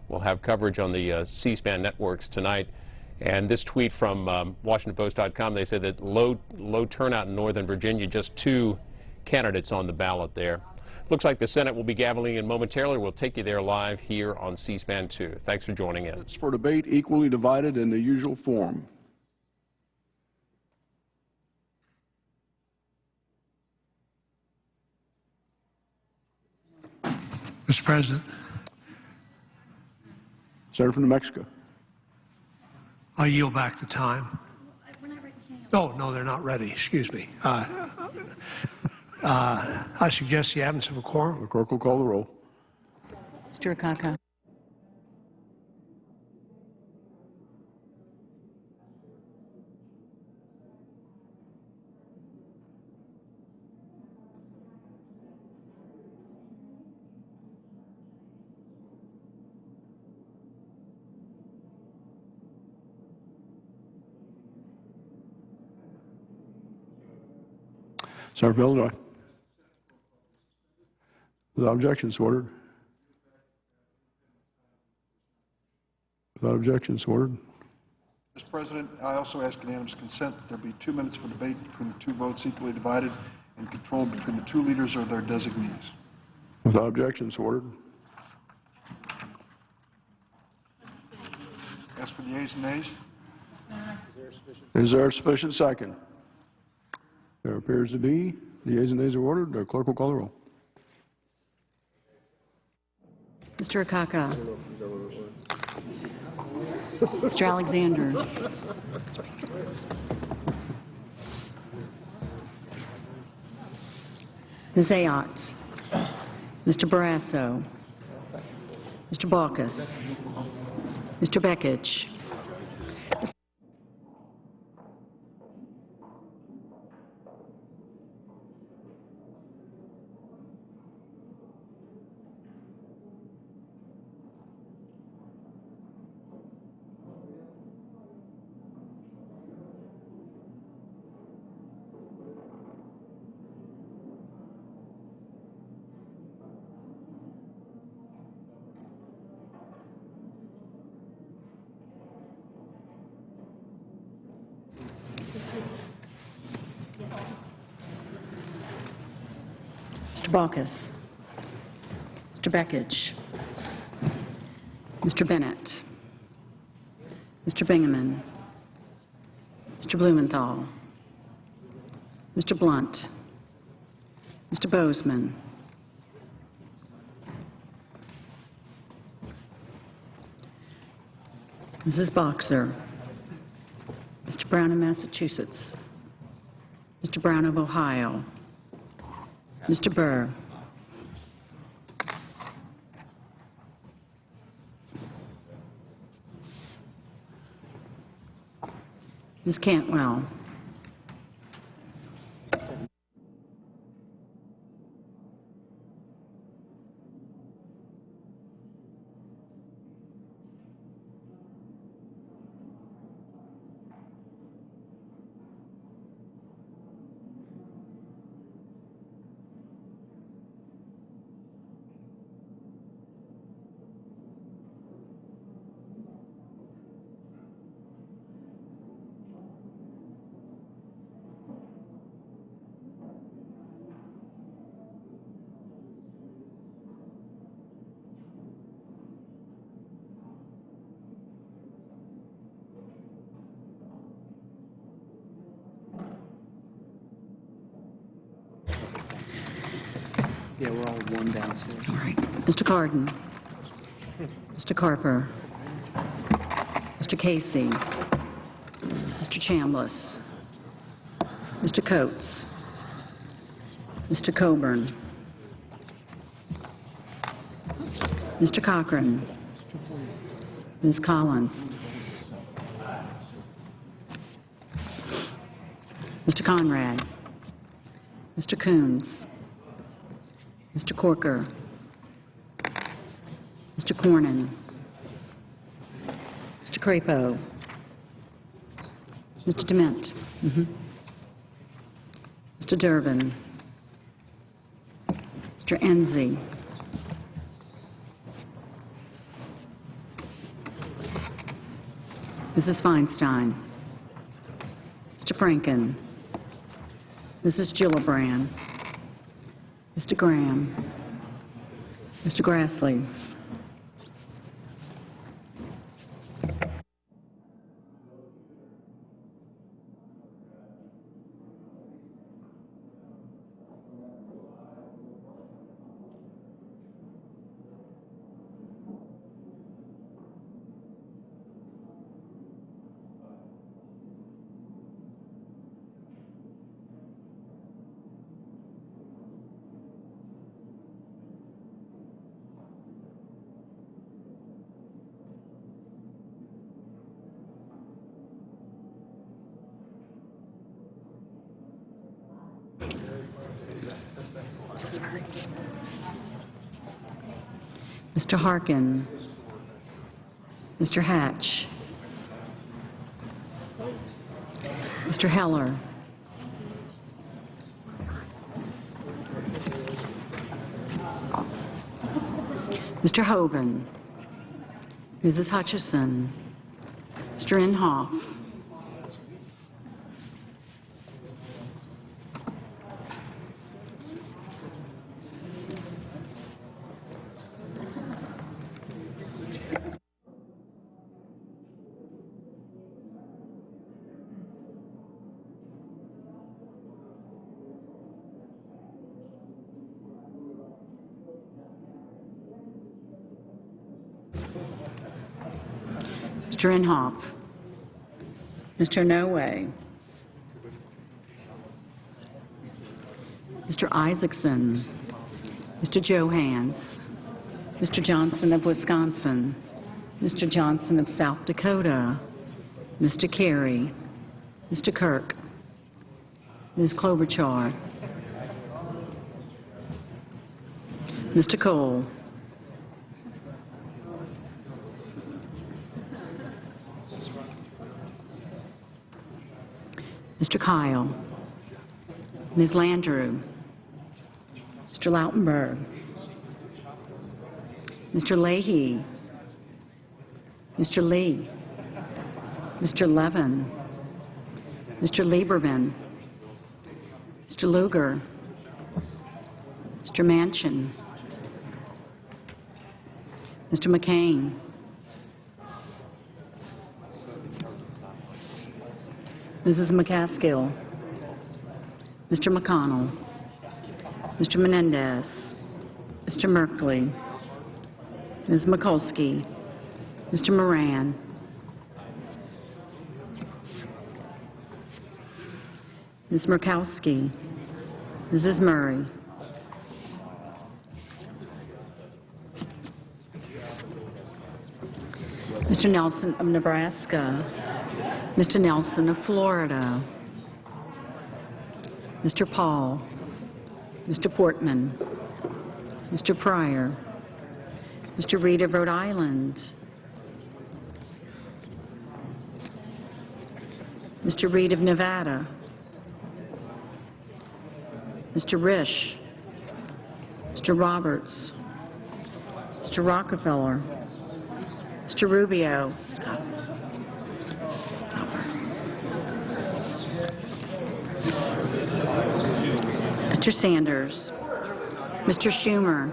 We'll have coverage on the C-SPAN networks tonight. And this tweet from WashingtonPost.com, they said that low turnout in Northern Virginia, just 2 candidates on the ballot there. Looks like the Senate will be gaveling in momentarily. We'll take you there live here on C-SPAN 2. Thanks for joining in. It's for debate equally divided in the usual form. Mr. President. Senator from New Mexico. I'll yield back the time. Oh, no, they're not ready. Excuse me. I suggest the absence of a quorum. The clerk will call the roll. Mr. Akaka. Senator from Illinois. Without objection, so ordered. Without objection, so ordered. Mr. President, I also ask unanimous consent that there be 2 minutes for debate between the 2 votes equally divided and controlled between the 2 leaders or their designees. Without objection, so ordered. As for the yeas and nays. Is there a sufficient second? There appears to be. The yeas and nays are ordered. The clerk will call the roll. Mr. Akaka. Mr. Alexander. Ms. Ayotte. Mr. Barrasso. Mr. Baucus. Mr. Bekich. Mr. Baucus. Mr. Bekich. Mr. Bennett. Mr. Bingaman. Mr. Blumenthal. Mr. Blunt. Mr. Bozeman. Mrs. Boxer. Mr. Brown of Massachusetts. Mr. Brown of Ohio. Mr. Burr. Ms. Cantwell. Yeah, we're all one downstairs. All right. Mr. Cardin. Mr. Carper. Mr. Casey. Mr. Chambliss. Mr. Coates. Mr. Coburn. Mr. Cochran. Ms. Collins. Mr. Conrad. Mr. Coons. Mr. Corker. Mr. Cornyn. Mr. Crapo. Mr. Dement. Mr. Durbin. Mr. Enzi. Mrs. Feinstein, Mr. Franken, Mrs. Gillibrand, Mr. Graham, Mr. Grassley, Mr. Harkin, Mr. Hatch, Mr. Heller, Mr. Hoven, Mrs. Hutchison, Mr. Inhofe, Mr. Inhofe, Mr. No Way, Mr. Isaacson, Mr. Johans, Mr. Johnson of Wisconsin, Mr. Johnson of South Dakota, Mr. Carey, Mr. Kirk, Ms. Klobuchar, Mr. Cole, Mr. Kyle, Ms. Landrieu, Mr. Lautenberg, Mr. Leahy, Mr. Lee, Mr. Levin, Mr. Lieberman, Mr. Lugar, Mr. Manchin, Mr. McCain, Mrs. McCaskill, Mr. McConnell, Mr. Menendez, Mr. Merkley, Ms. Mikulski, Mr. Moran, Ms. Murkowski, Mrs. Murray, Mr. Nelson of Nebraska, Mr. Nelson of Florida, Mr. Paul, Mr. Portman, Mr. Pryor, Mr. Reed of Rhode Island, Mr. Reed of Nevada, Mr. Risch, Mr. Roberts, Mr. Rockefeller, Mr. Rubio, Mr. Sanders, Mr. Schumer,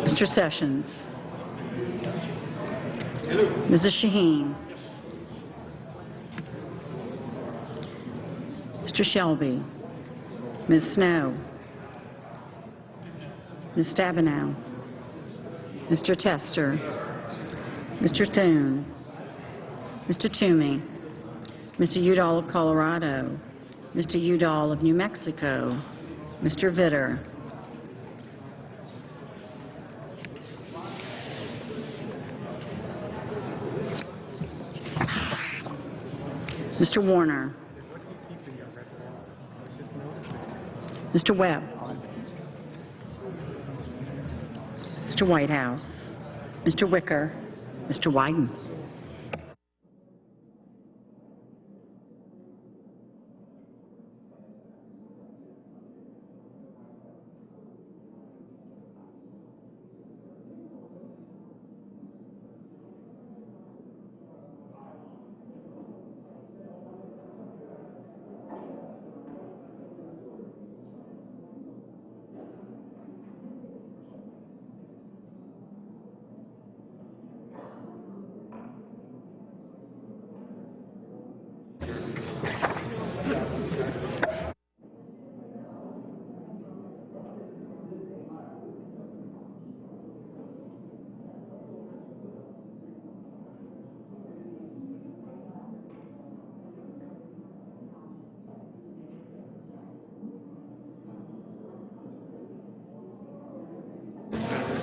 Mr. Sessions, Mrs. Shaheen, Mr. Shelby, Ms. Snow, Ms. Stabenow, Mr. Tester, Mr. Thune, Mr. Toomey, Mr. Udall of Colorado, Mr. Udall of New Mexico, Mr. Vitter, Mr. Warner, Mr. Webb, Mr. Whitehouse, Mr. Wicker, Mr. Wyden.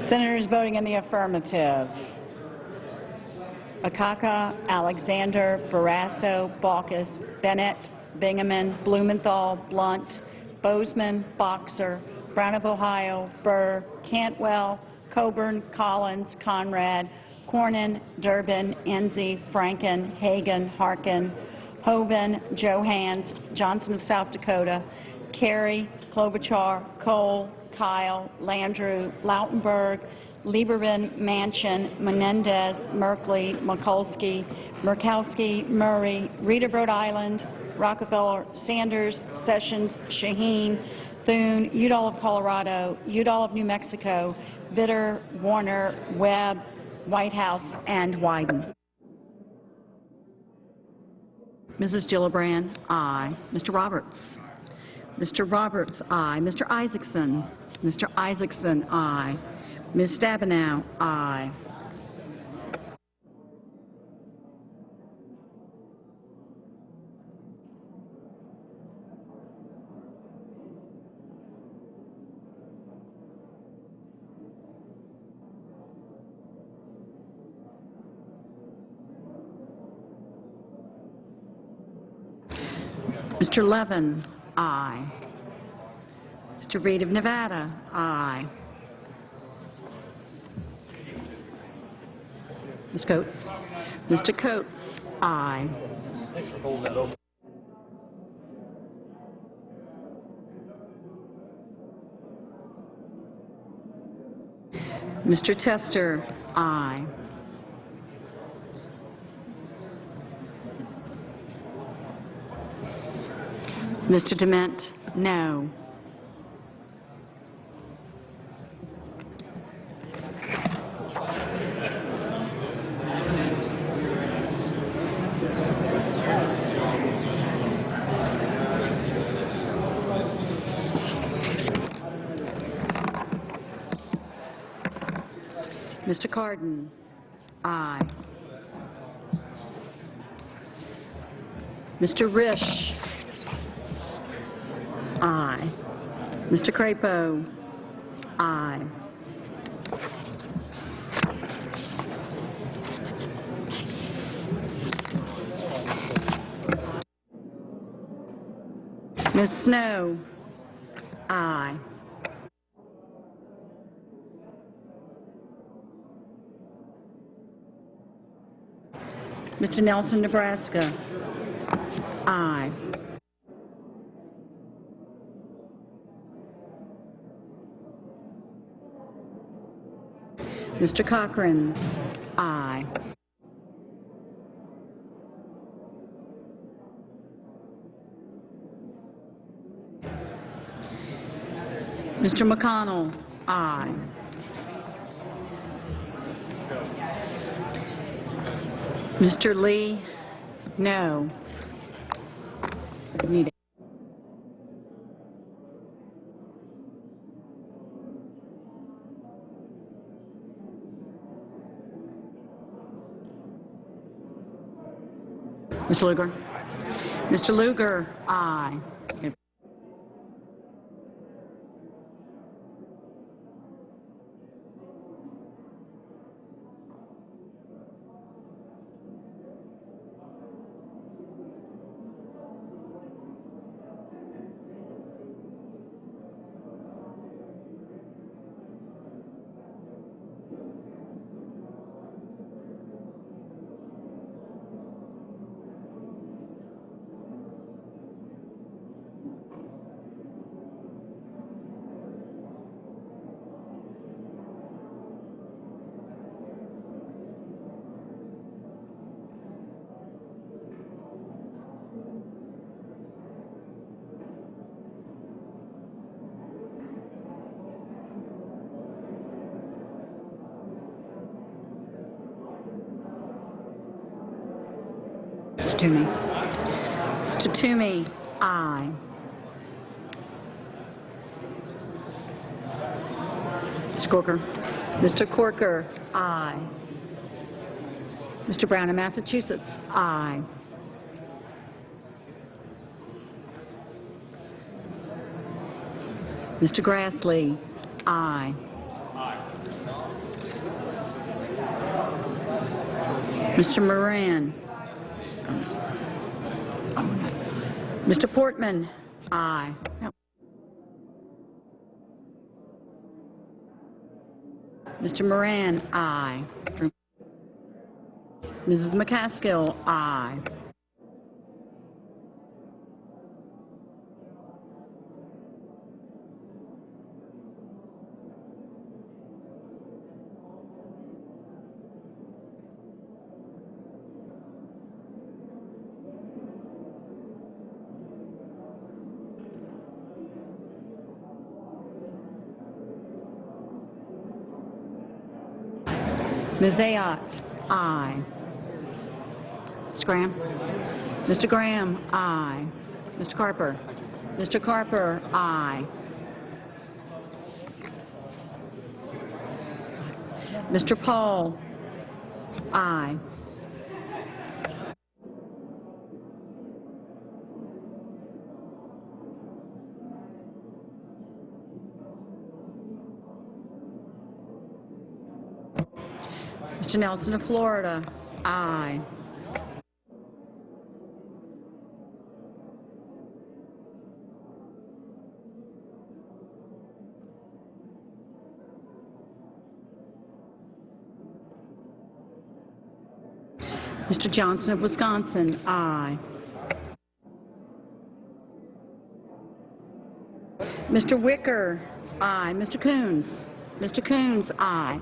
Senators voting in the affirmative: Akaka, Alexander, Barrasso, Baucus, Bennett, Bingaman, Blumenthal, Blunt, Bozeman, Boxer, Brown of Ohio, Burr, Cantwell, Coburn, Collins, Conrad, Cornyn, Durbin, Enzi, Franken, Hagan, Harkin, Hoven, Johans, Johnson of South Dakota, Carey, Klobuchar, Cole, Kyle, Landrieu, Lautenberg, Lieberman, Manchin, Menendez, Merkley, Mikulski, Murkowski, Murray, Reed of Rhode Island, Rockefeller, Sanders, Sessions, Shaheen, Thune, Udall of Colorado, Udall of New Mexico, Vitter, Warner, Webb, Whitehouse, and Wyden. Mrs. Gillibrand, aye. Mr. Roberts. Mr. Roberts, aye. Mr. Isaacson. Mr. Isaacson, aye. Ms. Stabenow, aye. Mr. Levin, aye. Mr. Reed of Nevada, aye. Ms. Coates. Mr. Coates, aye. Mr. Tester, aye. Mr. Dement, no. Mr. Cardin, aye. Mr. Risch, aye. Mr. Crapo, aye. Ms. Snow, aye. Mr. Nelson, Nebraska, aye. Mr. Cochran, aye. Mr. McConnell, aye. Mr. Lee, no. Need it. Mr. Lugar. Mr. Lugar, aye. Mr. Toomey. Mr. Toomey, aye. Mr. Corker. Mr. Corker, aye. Mr. Brown of Massachusetts, aye. Mr. Grassley, aye. Mr. Moran. Mr. Portman. Aye. No. Mr. Moran. Aye. Mrs. McCaskill. Aye. Ms. Ayotte. Aye. Ms. Graham. Mr. Graham. Aye. Mr. Carper. Mr. Carper. Aye. Mr. Paul. Aye. Mr. Nelson of Florida. Aye. Mr. Johnson of Wisconsin. Aye. Mr. Wicker. Aye. Mr. Coons. Mr. Coons. Aye.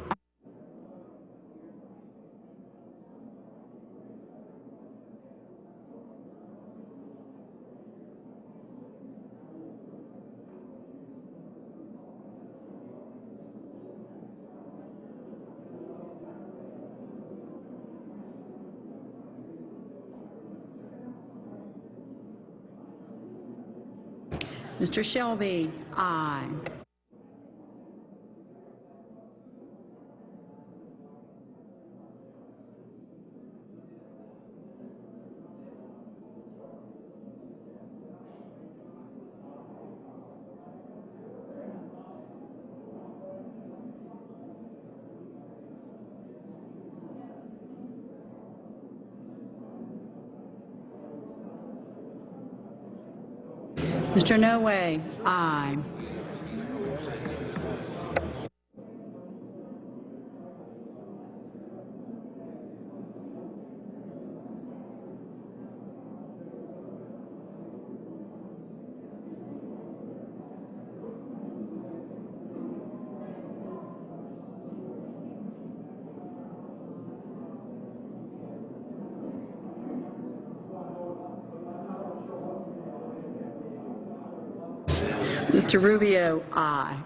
Mr. Shelby. Aye. Mr. Noe. Aye. Mr. Rubio. Aye.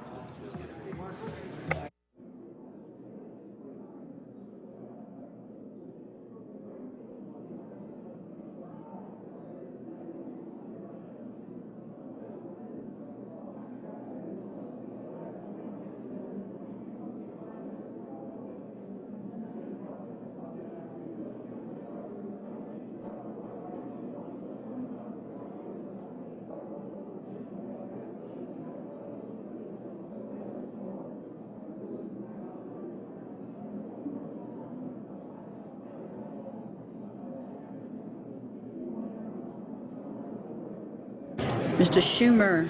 Mr. Schumer.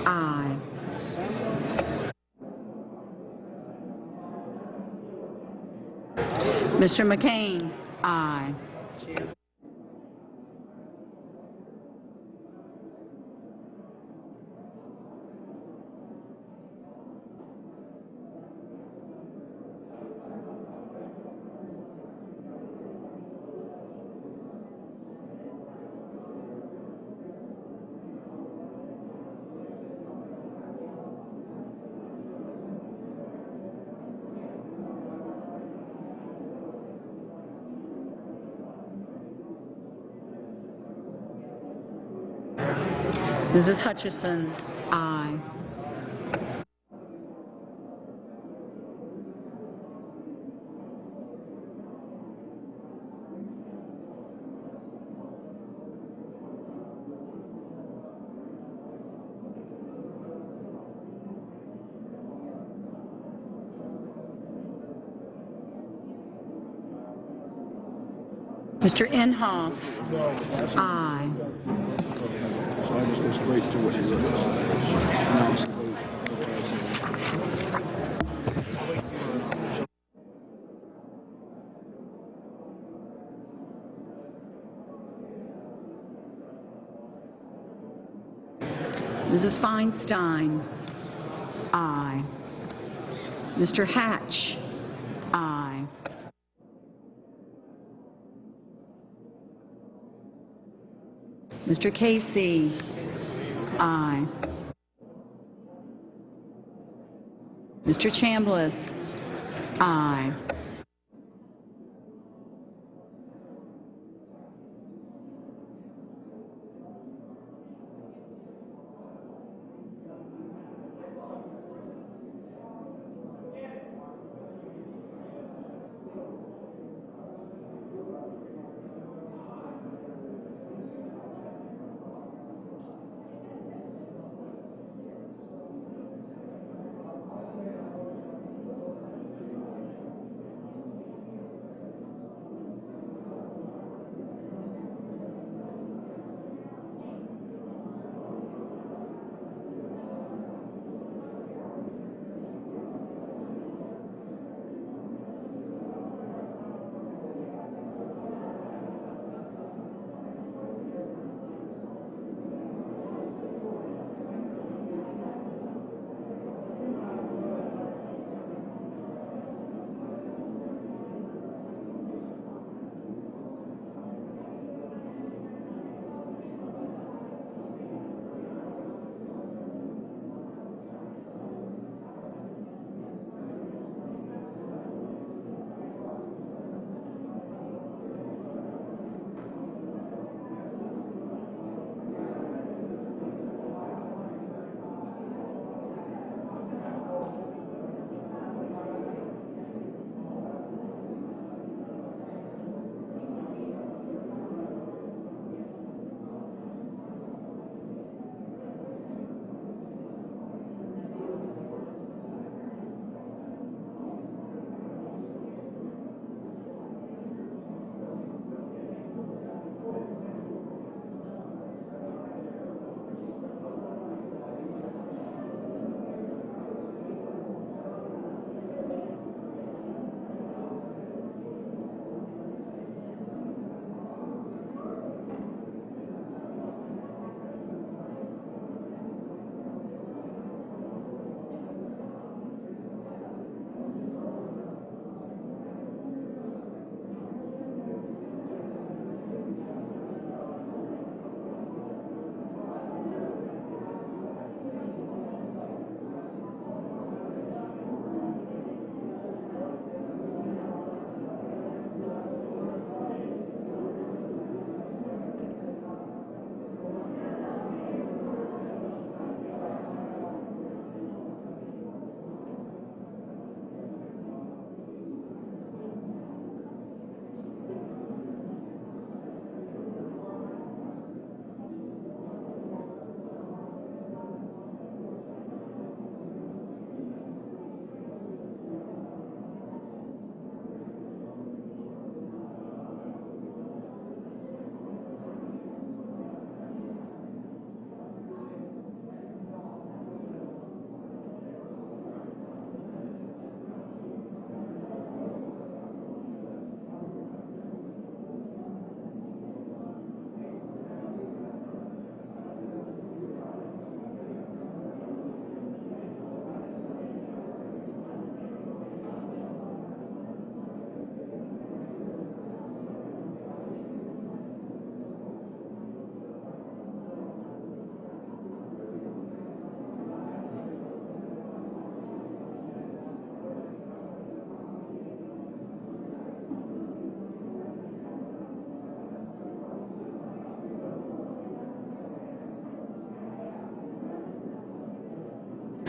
Aye. Mr. McCain. Aye. Mrs. Hutchison. Aye. Mr. Inhofe. Aye. So I just go straight to what he wrote. Announce the vote. Mrs. Feinstein. Aye. Mr. Hatch. Aye. Mr. Casey. Aye. Mr. Chambliss. Aye.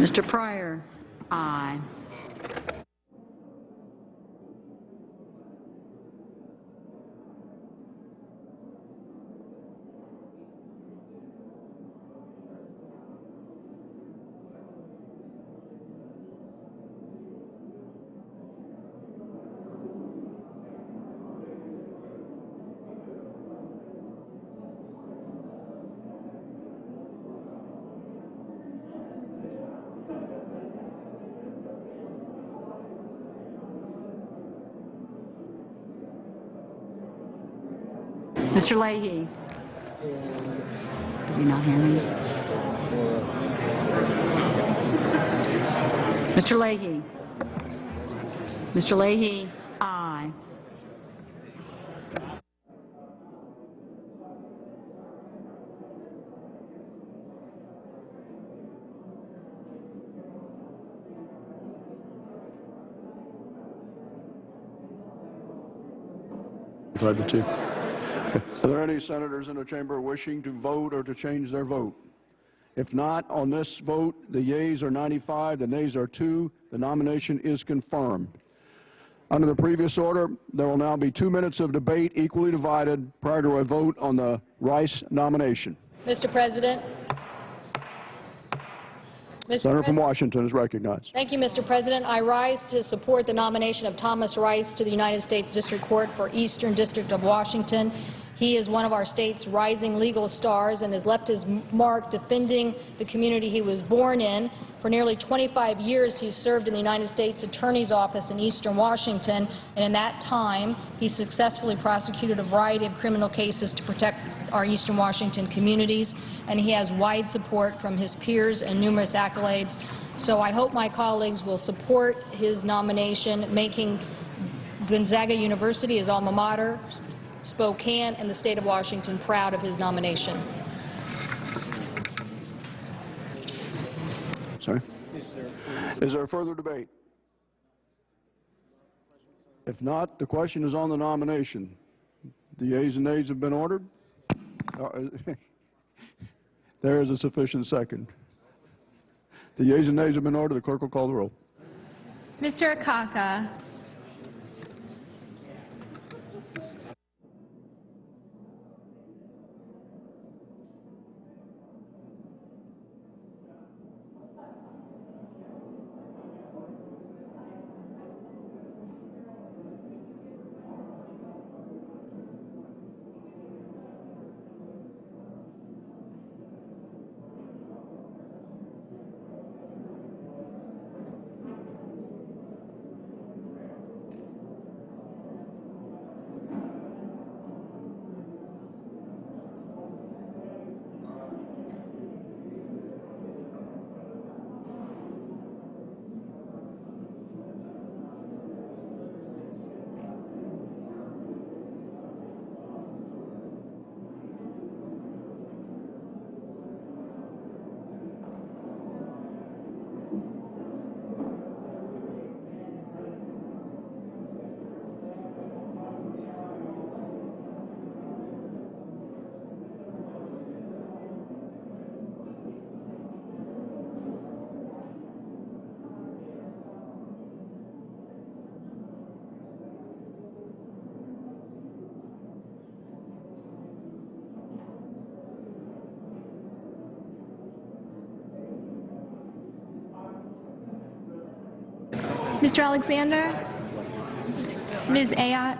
Mr. Pryor. Aye. Mr. Leahy. Did you not hear me? Mr. Leahy. Mr. Leahy, aye. Are there any senators in the chamber wishing to vote or to change their vote? If not, on this vote, the yeas are 95, the nays are 2. The nomination is confirmed. Under the previous order, there will now be 2 minutes of debate equally divided prior to a vote on the Rice nomination. Mr. President. Senator from Washington is recognized. Thank you, Mr. President. I rise to support the nomination of Thomas Rice to the United States District Court for Eastern District of Washington. He is one of our state's rising legal stars and has left his mark defending the community he was born in. For nearly 25 years, he served in the United States Attorney's Office in Eastern Washington, and in that time, he successfully prosecuted a variety of criminal cases to protect our Eastern Washington communities, and he has wide support from his peers and numerous accolades. So I hope my colleagues will support his nomination, making Gonzaga University his alma mater, Spokane, and the state of Washington proud of his nomination. Sorry? Is there further debate? If not, the question is on the nomination. The yeas and nays have been ordered. There is a sufficient second. The yeas and nays have been ordered. The clerk will call the roll. Mr. Akaka. Mr. Alexander? Ms. Ayotte?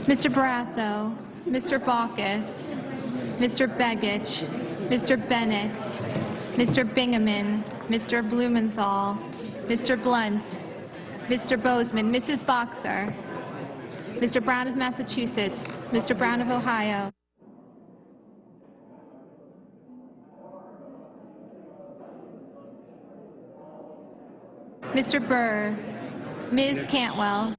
Mr. Barrasso? Mr. Baucus, Mr. Begich, Mr. Bennett, Mr. Bingaman, Mr. Blumenthal, Mr. Blunt, Mr. Bozeman, Mrs. Boxer, Mr. Brown of Massachusetts, Mr. Brown of Ohio, Mr. Burr, Ms. Cantwell,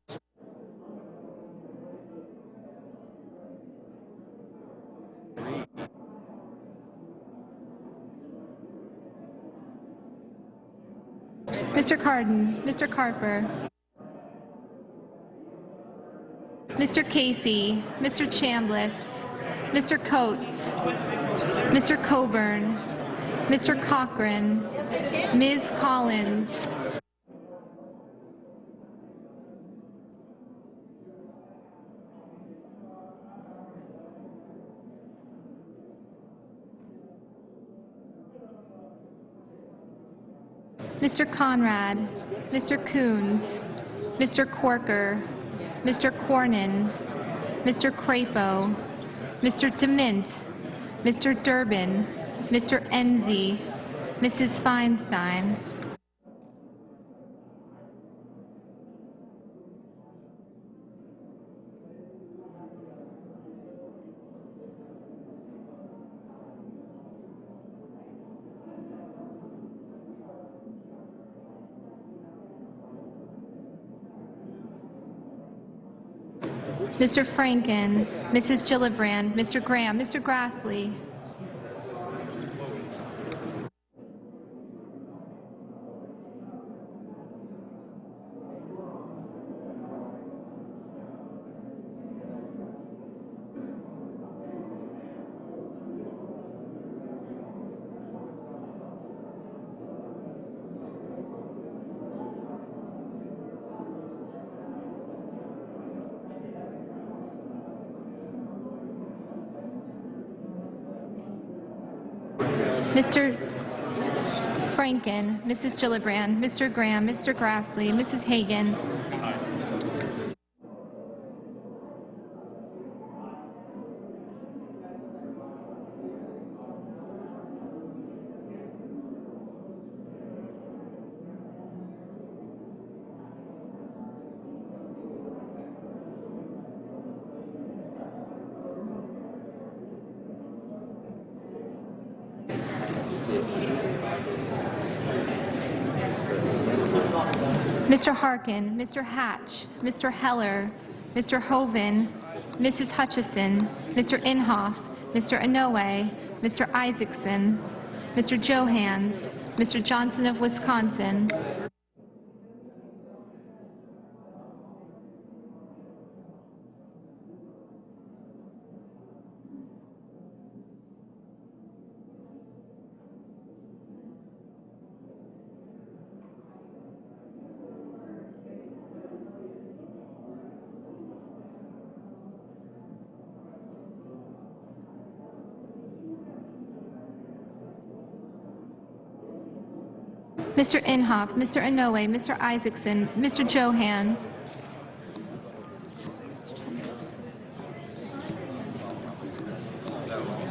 Mr. Cardin, Mr. Carper, Mr. Casey, Mr. Chambliss, Mr. Coates, Mr. Coburn, Mr. Cochran, Ms. Collins, Mr. Conrad, Mr. Coons, Mr. Corker, Mr. Cornyn, Mr. Crapo, Mr. DeMint, Mr. Durbin, Mr. Enzi, Mrs. Feinstein. Mr. Franken, Mrs. Gillibrand, Mr. Graham, Mr. Grassley. Mr. Franken, Mrs. Gillibrand, Mr. Graham, Mr. Grassley, Mrs. Hagan. Mr. Harkin, Mr. Hatch, Mr. Heller, Mr. Hoven, Mrs. Hutchison, Mr. Inhofe, Mr. Inouye, Mr. Isaacson, Mr. Johans, Mr. Johnson of Wisconsin. Mr. Inhofe, Mr. Inouye, Mr. Isaacson, Mr. Johans.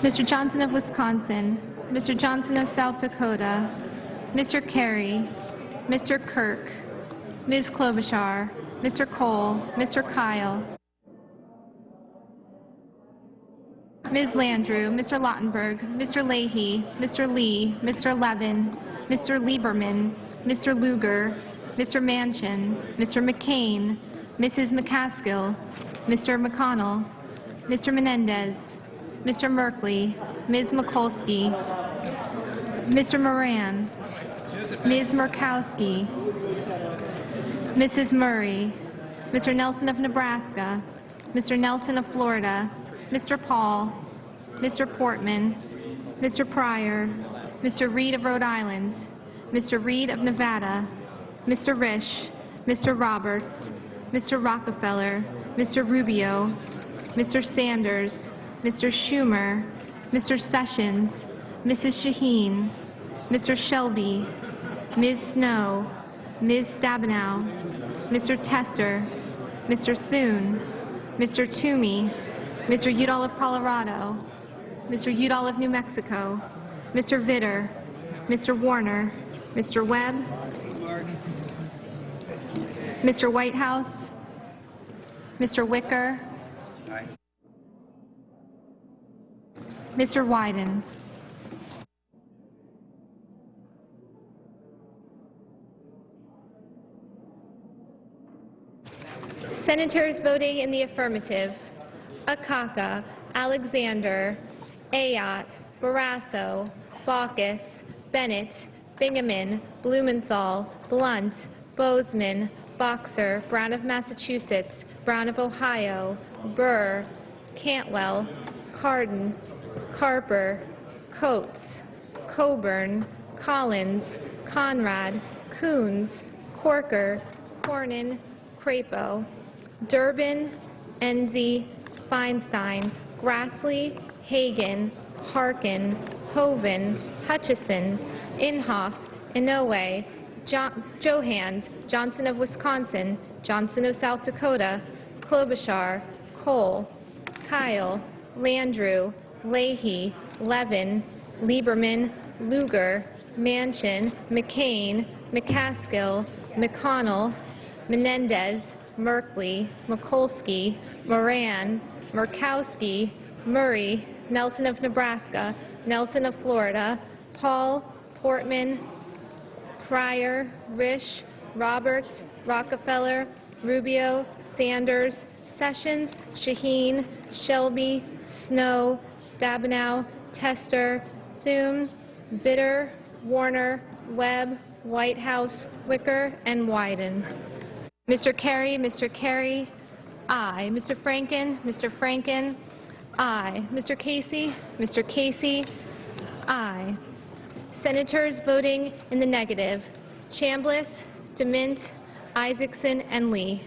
Mr. Johnson of Wisconsin, Mr. Johnson of South Dakota, Mr. Kerry, Mr. Kirk, Ms. Klobuchar, Mr. Cole, Mr. Kyle, Ms. Landrieu, Mr. Lautenberg, Mr. Leahy, Mr. Lee, Mr. Levin, Mr. Lieberman, Mr. Lugar, Mr. Manchin, Mr. McCain, Mrs. McCaskill, Mr. McConnell, Mr. Menendez, Mr. Merkley, Ms. Mikulski, Mr. Moran, Ms. Murkowski, Mrs. Murray, Mr. Nelson of Nebraska, Mr. Nelson of Florida, Mr. Paul, Mr. Portman, Mr. Pryor, Mr. Reed of Rhode Island, Mr. Reed of Nevada, Mr. Risch, Mr. Roberts, Mr. Rockefeller, Mr. Rubio, Mr. Sanders, Mr. Schumer, Mr. Sessions, Mrs. Shaheen, Mr. Shelby, Ms. Snow, Ms. Stabenow, Mr. Tester, Mr. Thune, Mr. Toomey, Mr. Udall of Colorado, Mr. Udall of New Mexico, Mr. Vitter, Mr. Warner, Mr. Webb, Mr. Whitehouse, Mr. Wicker, Mr. Wyden. Senators voting in the affirmative: Akaka, Alexander, Ayotte, Barrasso, Baucus, Bennett, Bingaman, Blumenthal, Blunt, Bozeman, Boxer, Brown of Massachusetts, Brown of Ohio, Burr, Cantwell, Cardin, Carper, Coates, Coburn, Collins, Conrad, Coons, Corker, Cornyn, Crapo, Durbin, Enzi, Feinstein, Grassley, Hagan, Harkin, Hoven, Hutchison, Inhofe, Inouye, Johans, Johnson of Wisconsin, Johnson of South Dakota, Klobuchar, Cole, Kyle, Landrieu, Leahy, Levin, Lieberman, Lugar, Manchin, McCain, McCaskill, McConnell, Menendez, Merkley, Mikulski, Moran, Murkowski, Murray, Nelson of Nebraska, Nelson of Florida, Paul, Portman, Pryor, Risch, Roberts, Rockefeller, Rubio, Sanders, Sessions, Shaheen, Shelby, Snow, Stabenow, Tester, Thune, Bitter, Warner, Webb, Whitehouse, Wicker, and Wyden. Mr. Kerry, aye. Mr. Franken, aye. Mr. Casey, aye. Senators voting in the negative: Chambliss, DeMint, Isaacson, and Lee.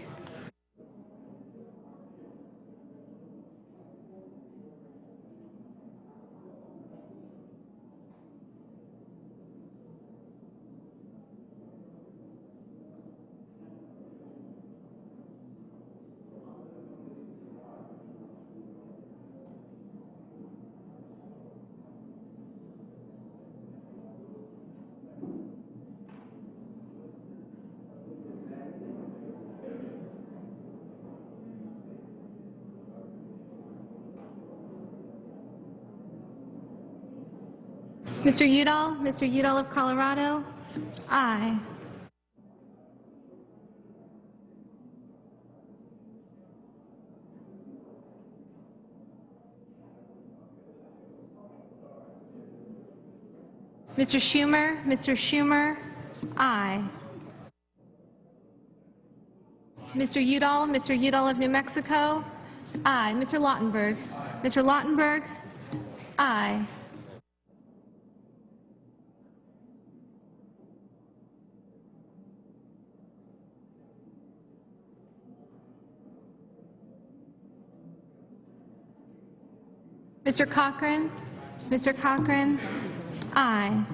Mr. Udall of Colorado, aye. Mr. Schumer, aye. Mr. Udall of New Mexico, aye. Mr. Lautenberg, aye. Mr. Cochran, aye.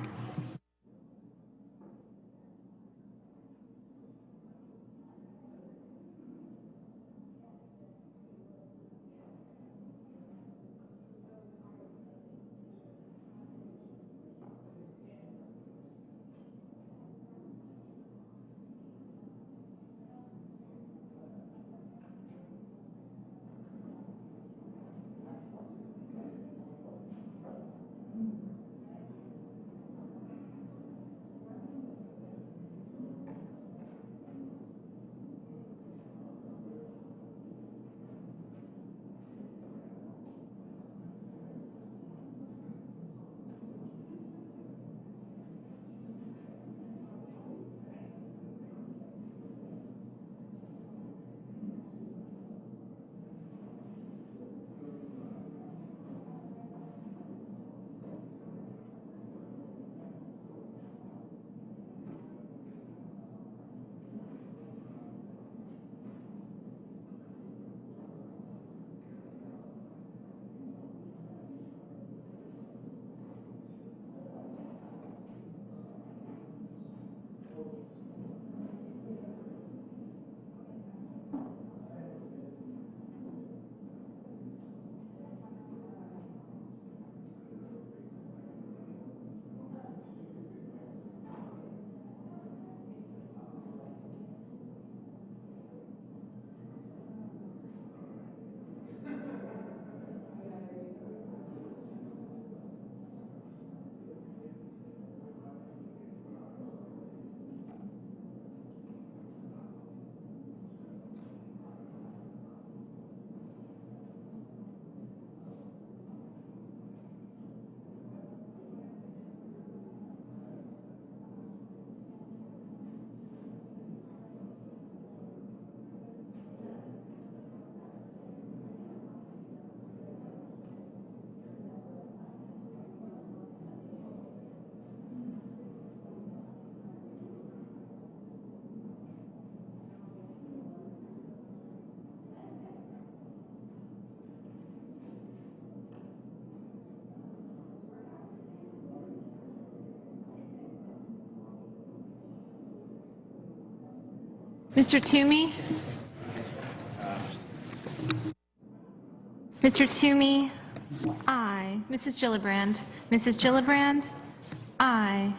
Mr. Toomey? Mr. Toomey? Aye. Mrs. Gillibrand? Mrs. Gillibrand? Aye.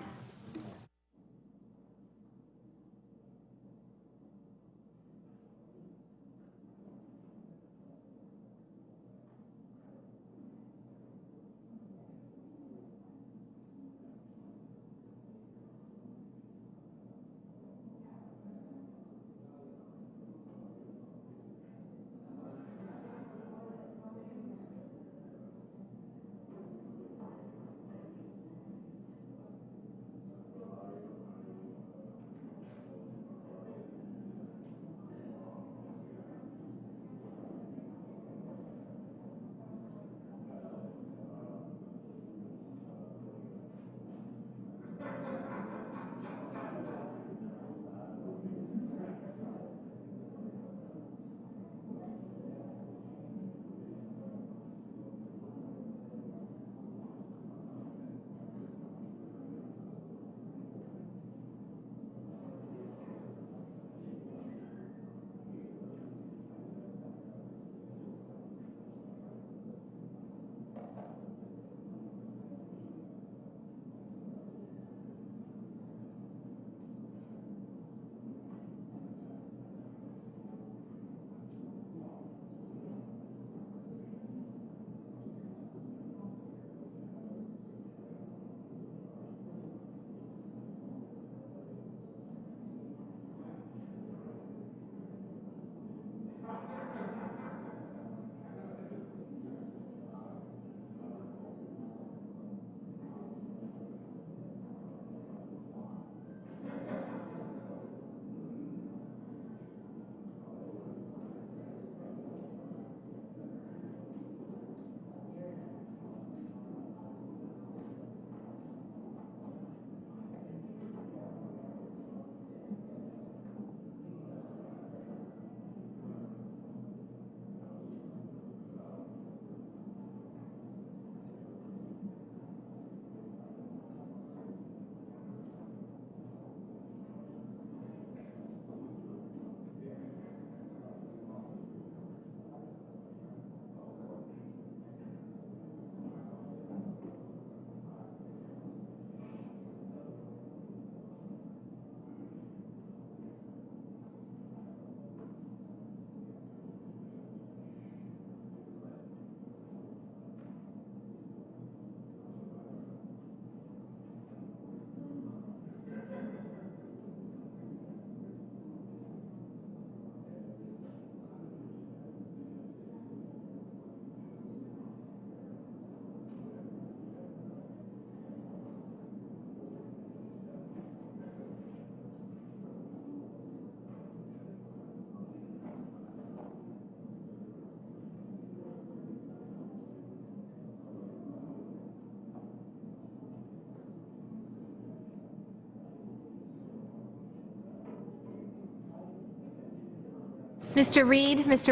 Mr.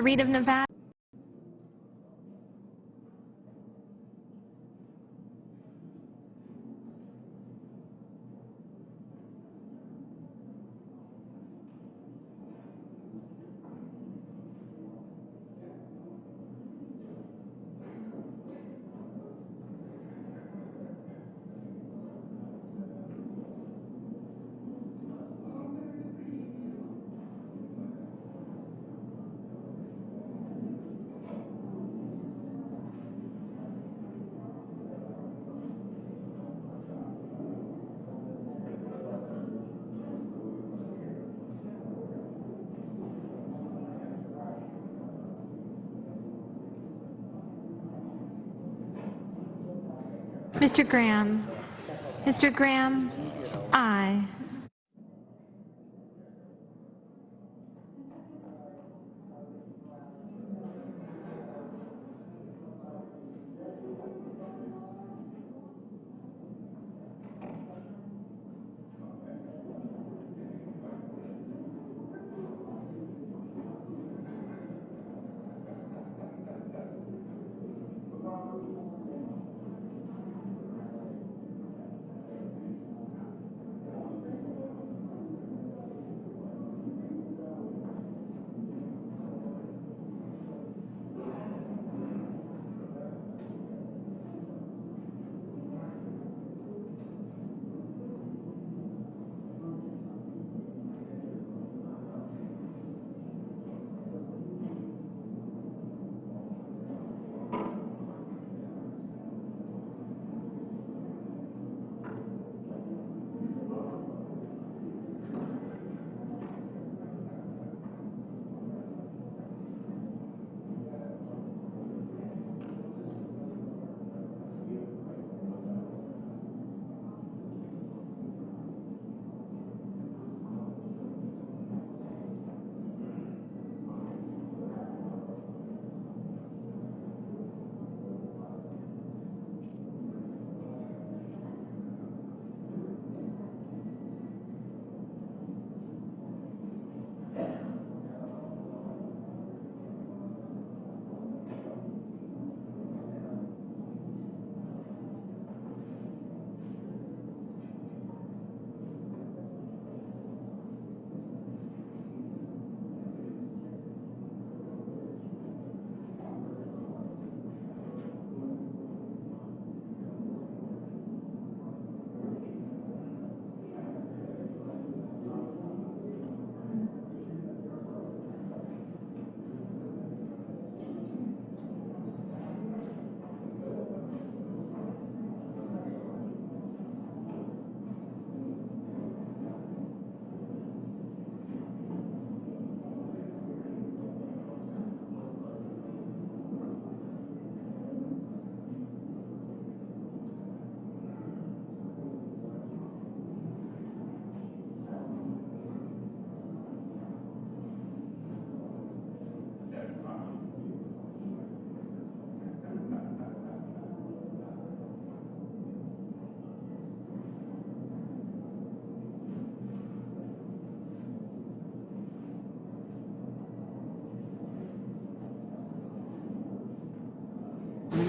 Reed of Nevada. Mr. Graham. Mr. Graham, aye.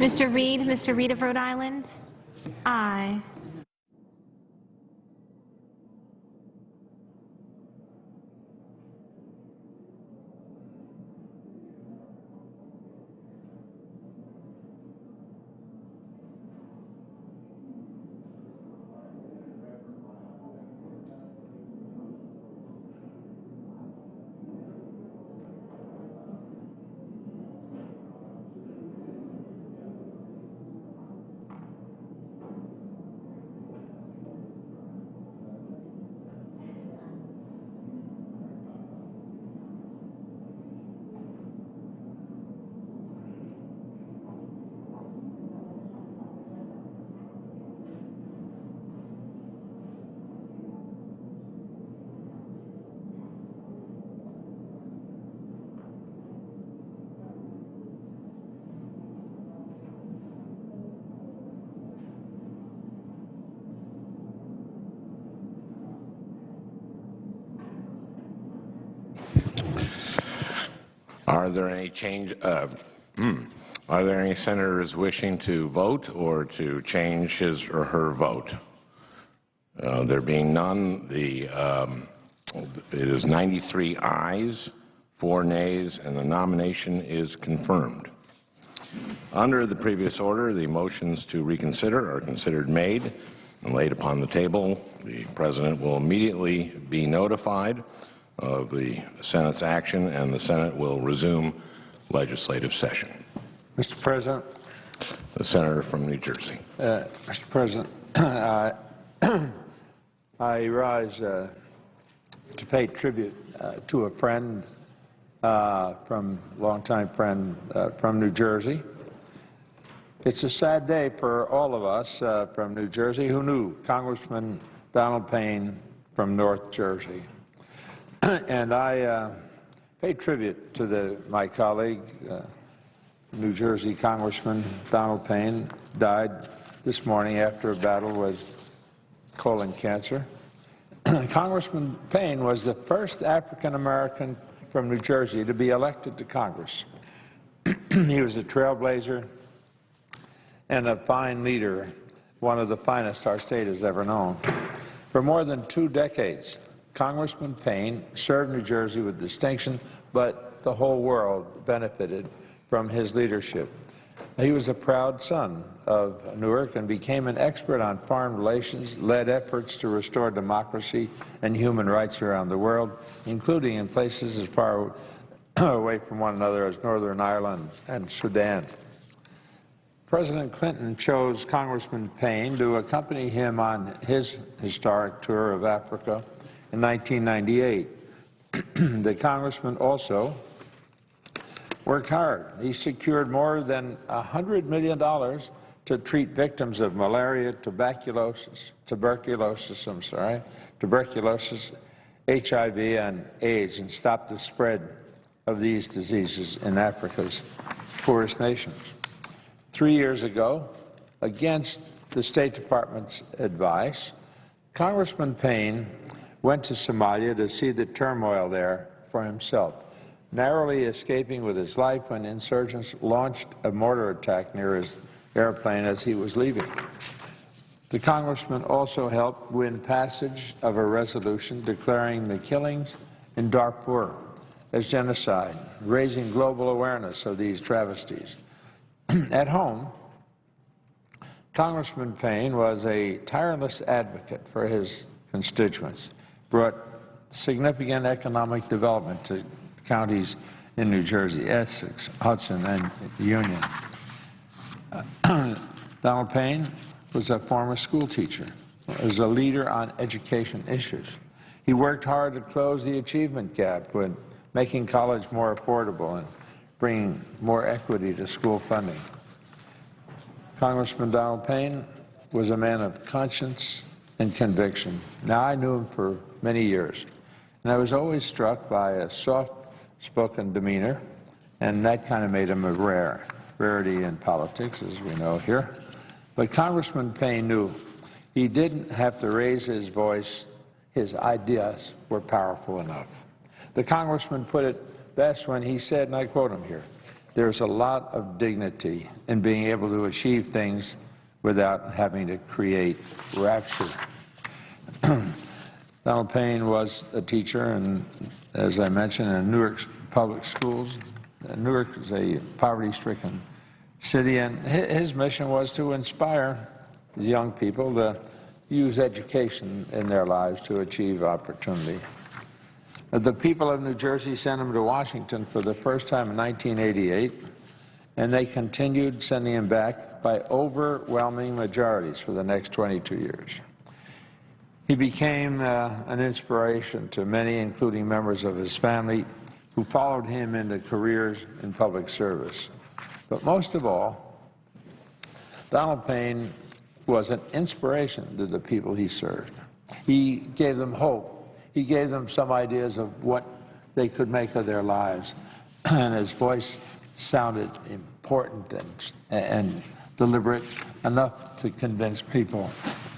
Mr. Reed of Rhode Island, aye. Are there any senators wishing to vote or to change his or her vote? There being none, it is 93 ayes, 4 nays, and the nomination is confirmed. Under the previous order, the motions to reconsider are considered made and laid upon the table. The President will immediately be notified of the Senate's action, and the Senate will resume legislative session. Mr. President. The Senator from New Jersey. Mr. President, I rise to pay tribute to a friend, longtime friend from New Jersey. It's a sad day for all of us from New Jersey who knew Congressman Donald Payne from North Jersey. And I pay tribute to my colleague, New Jersey Congressman Donald Payne, died this morning after a battle with colon cancer. Congressman Payne was the first African-American from New Jersey to be elected to Congress. He was a trailblazer and a fine leader, one of the finest our state has ever known. For more than 2 decades, Congressman Payne served New Jersey with distinction, but the whole world benefited from his leadership. He was a proud son of Newark and became an expert on foreign relations, led efforts to restore democracy and human rights around the world, including in places as far away from one another as Northern Ireland and Sudan. President Clinton chose Congressman Payne to accompany him on his historic tour of Africa in 1998. The congressman also worked hard. He secured more than $100 million to treat victims of malaria, tuberculosis, HIV, and AIDS, and stop the spread of these diseases in Africa's poorest nations. 3 years ago, against the State Department's advice, Congressman Payne went to Somalia to see the turmoil there for himself, narrowly escaping with his life when insurgents launched a mortar attack near his airplane as he was leaving. The congressman also helped win passage of a resolution declaring the killings in Darfur as genocide, raising global awareness of these travesties. At home, Congressman Payne was a tireless advocate for his constituents, brought significant economic development to counties in New Jersey, Essex, Hudson, and Union. Donald Payne was a former school teacher, was a leader on education issues. He worked hard to close the achievement gap with making college more affordable and bringing more equity to school funding. Congressman Donald Payne was a man of conscience and conviction. Now, I knew him for many years, and I was always struck by a soft-spoken demeanor, and that kind of made him a rarity in politics, as we know here. But Congressman Payne knew he didn't have to raise his voice. His ideas were powerful enough. The congressman put it best when he said, and I quote him here, there's a lot of dignity in being able to achieve things without having to create rapture. Donald Payne was a teacher, and as I mentioned, in Newark public schools. Newark is a poverty-stricken city, and his mission was to inspire young people to use education in their lives to achieve opportunity. The people of New Jersey sent him to Washington for the first time in 1988, and they continued sending him back by overwhelming majorities for the next 22 years. He became an inspiration to many, including members of his family, who followed him into careers in public service. But most of all, Donald Payne was an inspiration to the people he served. He gave them hope. He gave them some ideas of what they could make of their lives. And his voice sounded important and deliberate enough to convince people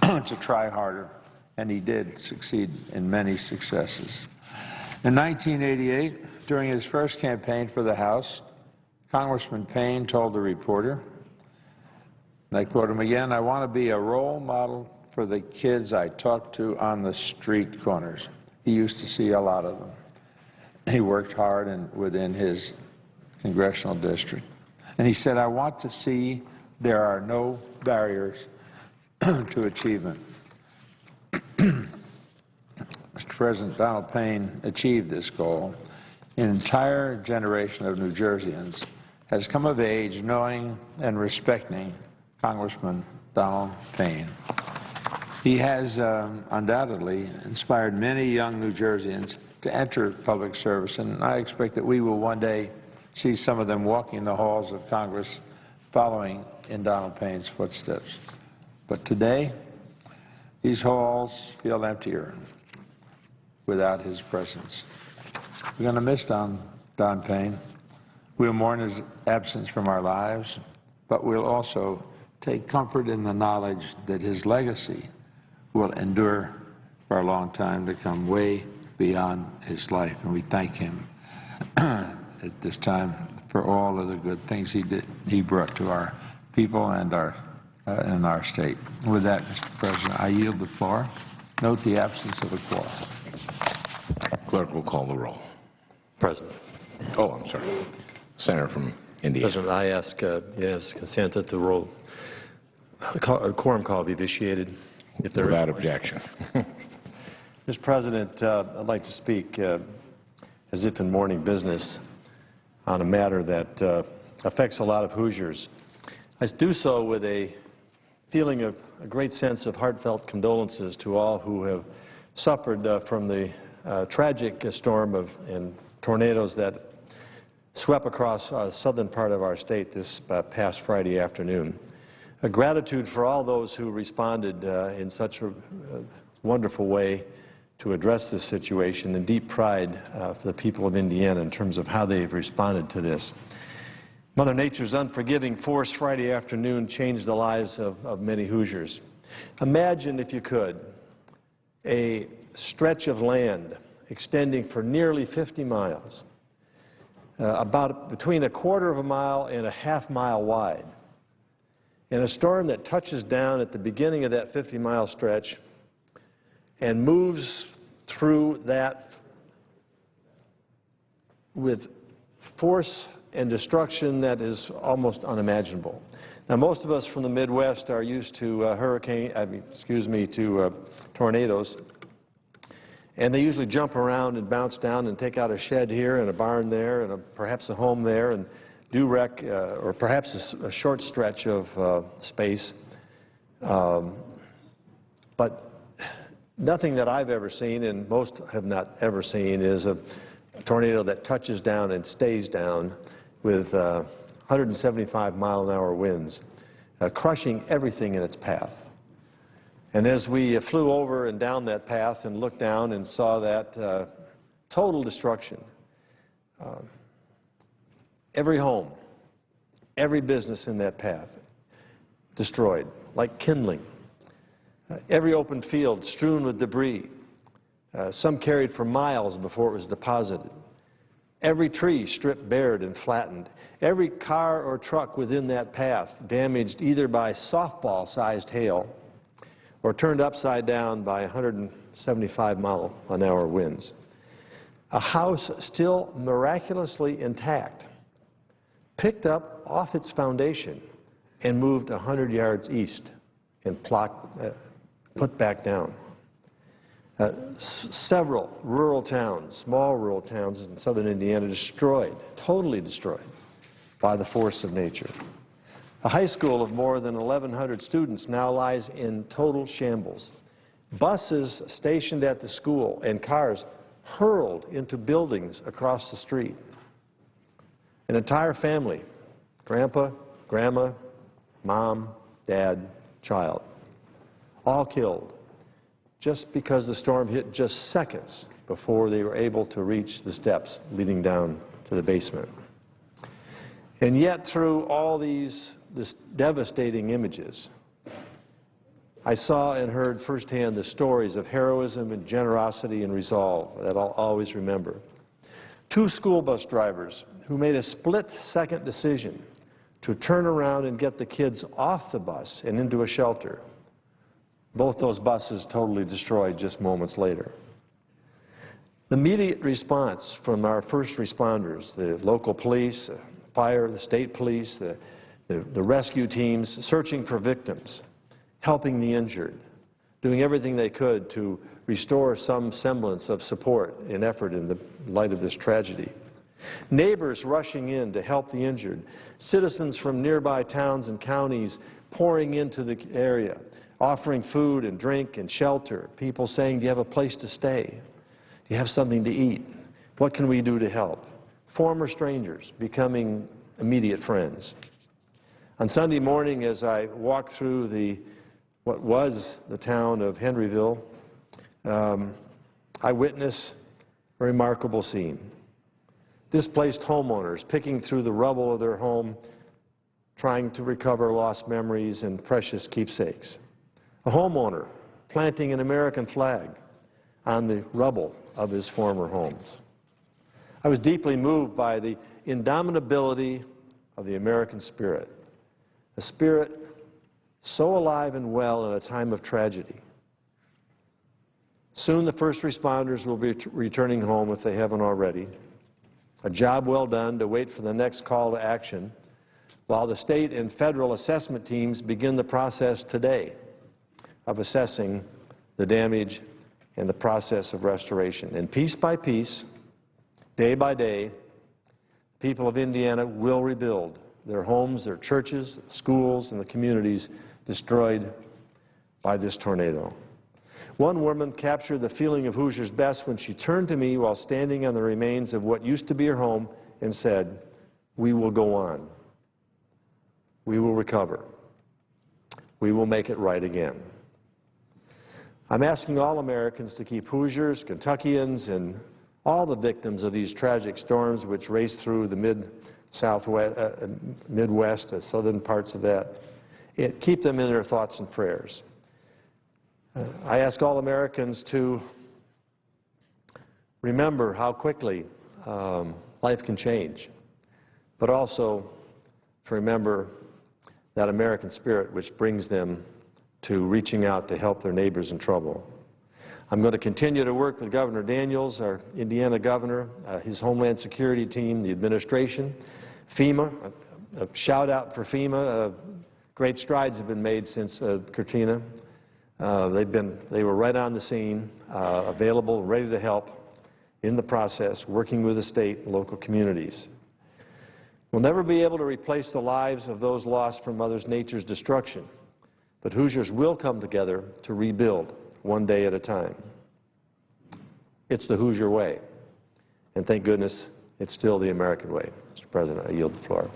to try harder. And he did succeed in many successes. In 1988, during his first campaign for the House, Congressman Payne told a reporter, and I quote him again, "I want to be a role model for the kids I talk to on the street corners." He used to see a lot of them. He worked hard within his congressional district. And he said, "I want to see there are no barriers to achievement." Mr. President, Donald Payne achieved this goal. An entire generation of New Jerseyans has come of age knowing and respecting Congressman Donald Payne. He has undoubtedly inspired many young New Jerseyans to enter public service, and I expect that we will one day see some of them walking the halls of Congress following in Donald Payne's footsteps. But today, these halls feel emptier without his presence. We're going to miss Don Payne. We'll mourn his absence from our lives, but we'll also take comfort in the knowledge that his legacy will endure for a long time to come, way beyond his life. And we thank him at this time for all of the good things he brought to our people and our state. With that, Mr. President, I yield the floor. Note the absence of a quorum. Clerk will call the roll. President. Oh, I'm sorry. Senator from Indiana. President, I ask yes consent that the roll, a quorum call be initiated if there Without is. objection. Mr. President, I'd like to speak as if in morning business on a matter that affects a lot of Hoosiers. I do so with a feeling of a great sense of heartfelt condolences to all who have suffered from the tragic storm and tornadoes that swept across the southern part of our state this past Friday afternoon. A gratitude for all those who responded in such a wonderful way to address this situation, and deep pride for the people of Indiana in terms of how they've responded to this. Mother Nature's unforgiving force Friday afternoon changed the lives of many Hoosiers. Imagine, if you could, a stretch of land extending for nearly 50 miles, about between a quarter of a mile and a half mile wide, and a storm that touches down at the beginning of that 50-mile stretch and moves through that with force and destruction that is almost unimaginable. Now, most of us from the Midwest are used to tornadoes, and they usually jump around and bounce down and take out a shed here and a barn there and perhaps a home there and do wreck or perhaps a short stretch of space. But nothing that I've ever seen, and most have not ever seen, is a tornado that touches down and stays down with 175-mile-an-hour winds, crushing everything in its path. And as we flew over and down that path and looked down and saw that total destruction, every home, every business in that path destroyed, like kindling. Every open field strewn with debris, some carried for miles before it was deposited. Every tree stripped bared and flattened. Every car or truck within that path damaged either by softball-sized hail or turned upside down by 175-mile-an-hour winds. A house still miraculously intact, picked up off its foundation and moved 100 yards east and put back down. Several rural towns, small rural towns in southern Indiana destroyed, totally destroyed by the force of nature. A high school of more than 1,100 students now lies in total shambles. Buses stationed at the school and cars hurled into buildings across the street. An entire family, grandpa, grandma, mom, dad, child, all killed just because the storm hit just seconds before they were able to reach the steps leading down to the basement. And yet, through all these devastating images, I saw and heard firsthand the stories of heroism and generosity and resolve that I'll always remember. 2 school bus drivers who made a split-second decision to turn around and get the kids off the bus and into a shelter. Both those buses totally destroyed just moments later. The immediate response from our first responders, the local police, the fire, the state police, the rescue teams, searching for victims, helping the injured, doing everything they could to restore some semblance of support and effort in the light of this tragedy. Neighbors rushing in to help the injured, citizens from nearby towns and counties pouring into the area, offering food and drink and shelter, people saying, do you have a place to stay? Do you have something to eat? What can we do to help? Former strangers becoming immediate friends. On Sunday morning, as I walked through what was the town of Henryville, I witnessed a remarkable scene. Displaced homeowners picking through the rubble of their home, trying to recover lost memories and precious keepsakes. A homeowner planting an American flag on the rubble of his former homes. I was deeply moved by the indomitability of the American spirit, a spirit so alive and well in a time of tragedy. Soon the first responders will be returning home if they haven't already. A job well done to wait for the next call to action, while the state and federal assessment teams begin the process today of assessing the damage and the process of restoration. And piece by piece, day by day, people of Indiana will rebuild their homes, their churches, schools, and the communities destroyed by this tornado. One woman captured the feeling of Hoosiers best when she turned to me while standing on the remains of what used to be her home and said, "We will go on. We will recover. We will make it right again." I'm asking all Americans to keep Hoosiers, Kentuckians, and all the victims of these tragic storms which raced through the Midwest, the southern parts of that, keep them in their thoughts and prayers. I ask all Americans to remember how quickly life can change, but also to remember that American spirit which brings them to reaching out to help their neighbors in trouble. I'm going to continue to work with Governor Daniels, our Indiana governor, his Homeland Security team, the administration, FEMA. A shout out for FEMA. Great strides have been made since Katrina. They were right on the scene, available, ready to help in the process, working with the state and local communities. We'll never be able to replace the lives of those lost from Mother Nature's destruction, but Hoosiers will come together to rebuild one day at a time. It's the Hoosier way, and thank goodness it's still the American way. Mr. President, I yield the floor.